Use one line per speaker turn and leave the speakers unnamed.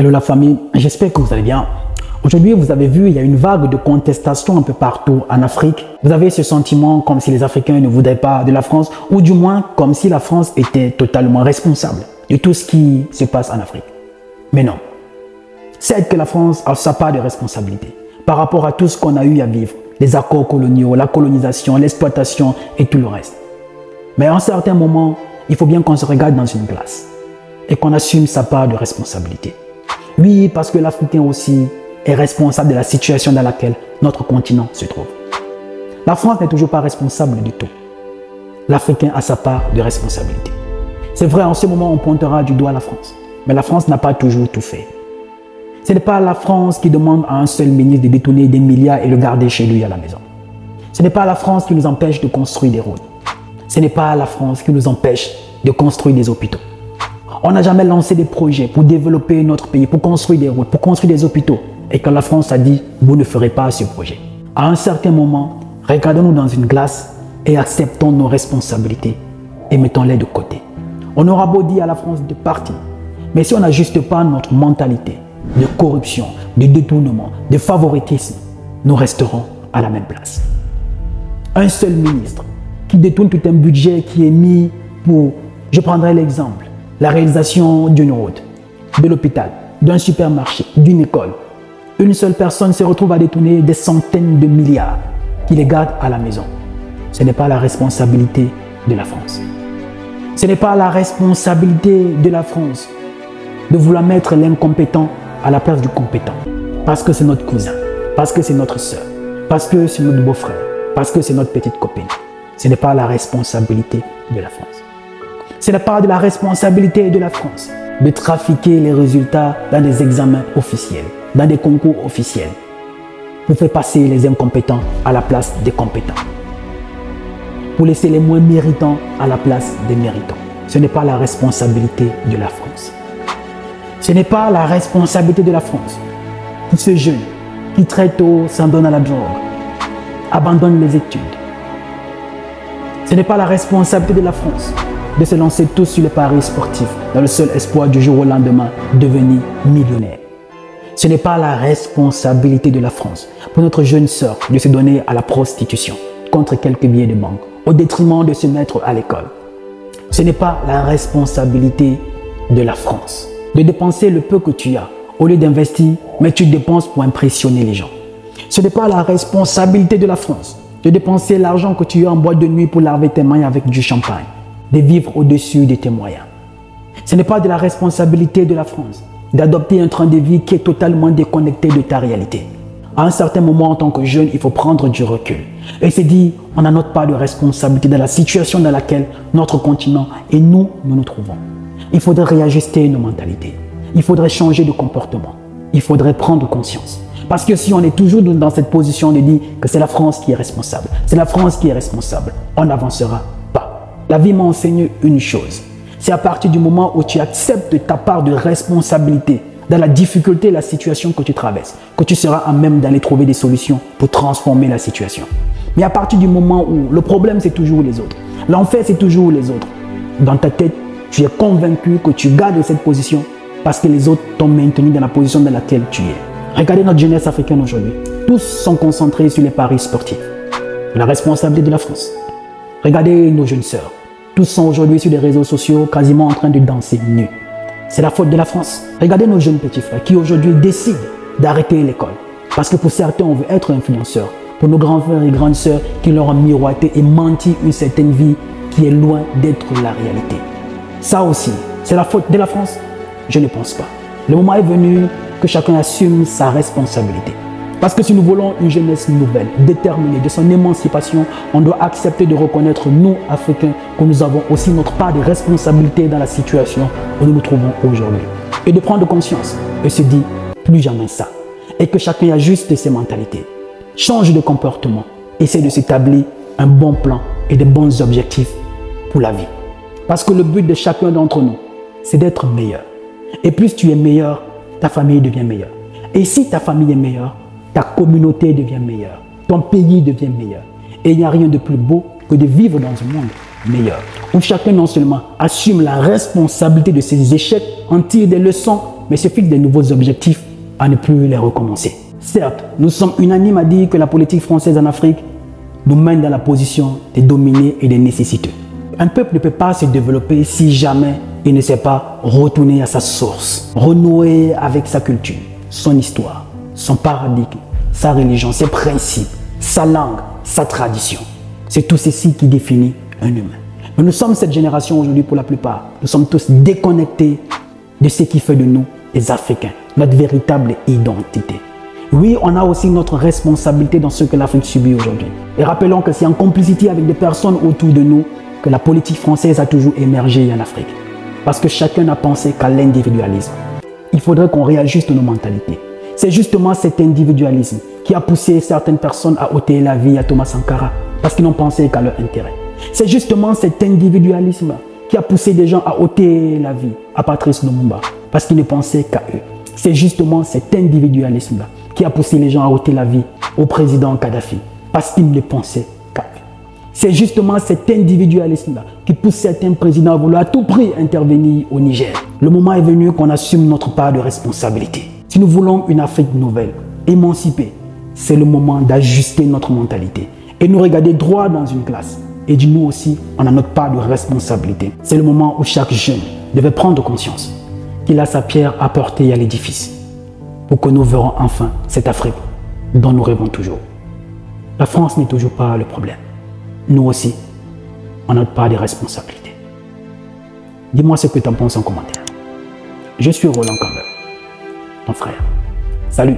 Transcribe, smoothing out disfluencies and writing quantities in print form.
Hello la famille, j'espère que vous allez bien. Aujourd'hui, vous avez vu, il y a une vague de contestation un peu partout en Afrique. Vous avez ce sentiment comme si les Africains ne voudraient pas de la France, ou du moins comme si la France était totalement responsable de tout ce qui se passe en Afrique. Mais non. C'est que la France a sa part de responsabilité par rapport à tout ce qu'on a eu à vivre, les accords coloniaux, la colonisation, l'exploitation et tout le reste. Mais à un certain moment, il faut bien qu'on se regarde dans une glace et qu'on assume sa part de responsabilité. Oui, parce que l'Africain aussi est responsable de la situation dans laquelle notre continent se trouve. La France n'est toujours pas responsable du tout. L'Africain a sa part de responsabilité. C'est vrai, en ce moment, on pointera du doigt la France. Mais la France n'a pas toujours tout fait. Ce n'est pas la France qui demande à un seul ministre de détourner des milliards et le garder chez lui à la maison. Ce n'est pas la France qui nous empêche de construire des routes. Ce n'est pas la France qui nous empêche de construire des hôpitaux. On n'a jamais lancé des projets pour développer notre pays, pour construire des routes, pour construire des hôpitaux. Et quand la France a dit, vous ne ferez pas ce projet. À un certain moment, regardons-nous dans une glace et acceptons nos responsabilités et mettons-les de côté. On aura beau dire à la France de partir, mais si on n'ajuste pas notre mentalité de corruption, de détournement, de favoritisme, nous resterons à la même place. Un seul ministre qui détourne tout un budget qui est mis pour, je prendrai l'exemple, la réalisation d'une route, de l'hôpital, d'un supermarché, d'une école. Une seule personne se retrouve à détourner des centaines de milliards qui les garde à la maison. Ce n'est pas la responsabilité de la France. Ce n'est pas la responsabilité de la France de vouloir mettre l'incompétent à la place du compétent. Parce que c'est notre cousin, parce que c'est notre soeur, parce que c'est notre beau-frère, parce que c'est notre petite copine. Ce n'est pas la responsabilité de la France. Ce n'est pas de la responsabilité de la France de trafiquer les résultats dans des examens officiels, dans des concours officiels, pour faire passer les incompétents à la place des compétents, pour laisser les moins méritants à la place des méritants. Ce n'est pas la responsabilité de la France. Ce n'est pas la responsabilité de la France pour ce jeune qui très tôt s'en donne à la drogue, abandonne les études. Ce n'est pas la responsabilité de la France de se lancer tous sur les paris sportifs dans le seul espoir du jour au lendemain devenir millionnaire. Ce n'est pas la responsabilité de la France pour notre jeune sœur de se donner à la prostitution contre quelques billets de banque au détriment de se mettre à l'école. Ce n'est pas la responsabilité de la France de dépenser le peu que tu as au lieu d'investir, mais tu dépenses pour impressionner les gens. Ce n'est pas la responsabilité de la France de dépenser l'argent que tu as en boîte de nuit pour laver tes mains avec du champagne, de vivre au-dessus de tes moyens. Ce n'est pas de la responsabilité de la France d'adopter un train de vie qui est totalement déconnecté de ta réalité. À un certain moment, en tant que jeune, il faut prendre du recul et se dire, on a notre part de responsabilité dans la situation dans laquelle notre continent et nous nous trouvons. Il faudrait réajuster nos mentalités. Il faudrait changer de comportement. Il faudrait prendre conscience. Parce que si on est toujours dans cette position de dire que c'est la France qui est responsable, c'est la France qui est responsable, on n'avancera pas. La vie m'a enseigné une chose. C'est à partir du moment où tu acceptes ta part de responsabilité dans la difficulté et la situation que tu traverses, que tu seras à même d'aller trouver des solutions pour transformer la situation. Mais à partir du moment où le problème c'est toujours les autres, l'enfer c'est toujours les autres, dans ta tête, tu es convaincu que tu gardes cette position parce que les autres t'ont maintenu dans la position dans laquelle tu es. Regardez notre jeunesse africaine aujourd'hui. Tous sont concentrés sur les paris sportifs. La responsabilité de la France. Regardez nos jeunes sœurs. Tous sont aujourd'hui sur les réseaux sociaux quasiment en train de danser nus. C'est la faute de la France. Regardez nos jeunes petits frères qui aujourd'hui décident d'arrêter l'école. Parce que pour certains, on veut être influenceurs. Pour nos grands frères et grandes sœurs qui leur ont miroité et menti une certaine vie qui est loin d'être la réalité. Ça aussi, c'est la faute de la France? Je ne pense pas. Le moment est venu que chacun assume sa responsabilité. Parce que si nous voulons une jeunesse nouvelle, déterminée de son émancipation, on doit accepter de reconnaître, nous, Africains, que nous avons aussi notre part de responsabilité dans la situation où nous nous trouvons aujourd'hui. Et de prendre conscience et se dire, plus jamais ça. Et que chacun ajuste ses mentalités, change de comportement, essaie de s'établir un bon plan et de bons objectifs pour la vie. Parce que le but de chacun d'entre nous, c'est d'être meilleur. Et plus tu es meilleur, ta famille devient meilleure. Et si ta famille est meilleure, ta communauté devient meilleure. Ton pays devient meilleur. Et il n'y a rien de plus beau que de vivre dans un monde meilleur. Où chacun non seulement assume la responsabilité de ses échecs, en tire des leçons mais se fixe des nouveaux objectifs à ne plus les recommencer. Certes, nous sommes unanimes à dire que la politique française en Afrique nous mène dans la position des dominés et des nécessiteux. Un peuple ne peut pas se développer si jamais il ne sait pas retourner à sa source, renouer avec sa culture, son histoire, son paradigme, sa religion, ses principes, sa langue, sa tradition. C'est tout ceci qui définit un humain. Mais nous sommes cette génération aujourd'hui pour la plupart. Nous sommes tous déconnectés de ce qui fait de nous les Africains, notre véritable identité. Oui, on a aussi notre responsabilité dans ce que l'Afrique subit aujourd'hui. Et rappelons que c'est en complicité avec des personnes autour de nous que la politique française a toujours émergé en Afrique. Parce que chacun n'a pensé qu'à l'individualisme. Il faudrait qu'on réajuste nos mentalités. C'est justement cet individualisme qui a poussé certaines personnes à ôter la vie à Thomas Sankara parce qu'ils n'ont pensé qu'à leur intérêt. C'est justement cet individualisme qui a poussé des gens à ôter la vie à Patrice Lumumba parce qu'ils ne pensaient qu'à eux. C'est justement cet individualisme-là qui a poussé les gens à ôter la vie au président Kadhafi parce qu'ils ne pensaient qu'à eux. C'est justement cet individualisme-là qui pousse certains présidents à vouloir à tout prix intervenir au Niger. Le moment est venu qu'on assume notre part de responsabilité. Si nous voulons une Afrique nouvelle, émancipée, c'est le moment d'ajuster notre mentalité et nous regarder droit dans une classe. Et dire nous aussi, on a notre part de responsabilité. C'est le moment où chaque jeune devait prendre conscience qu'il a sa pierre à porter à l'édifice pour que nous verrons enfin cette Afrique dont nous rêvons toujours. La France n'est toujours pas le problème. Nous aussi, on a notre part de responsabilité. Dis-moi ce que tu en penses en commentaire. Je suis Roland Campbell, ton frère. Salut!